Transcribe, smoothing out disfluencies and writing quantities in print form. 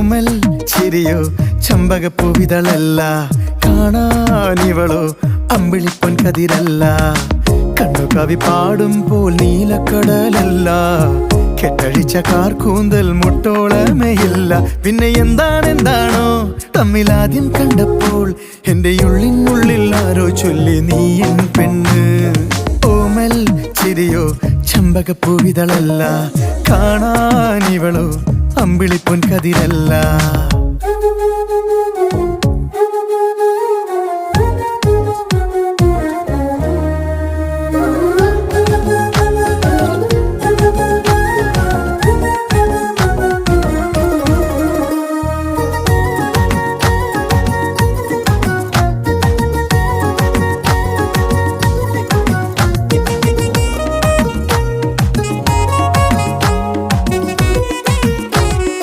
ഓമൽ ചിരിയോ ചമ്പകപ്പൂവിതളല്ല, കാണാനിവളോ അമ്പിളിപ്പൊൻ കതിരല്ല. കണ്ണു കവി പാടുമ്പോൾ നീലക്കടലല്ല, കെട്ടഴിച്ച കാർക്കൂന്തൽ മുട്ടോളമേയില്ല. പിന്നെ എന്താണെന്താണോ തമ്മിലാദ്യം കണ്ടപ്പോൾ എന്റെ ഉള്ളിനുള്ളിൽ ആരോ ചൊല്ലി നീയൻ പെണ്ണ്. ഓമൽ ചിരിയോ ചമ്പകപ്പൂവിതളല്ല, കാണാനിവളോ അമ്പിളിപ്പൊൻ കതിരല്ല.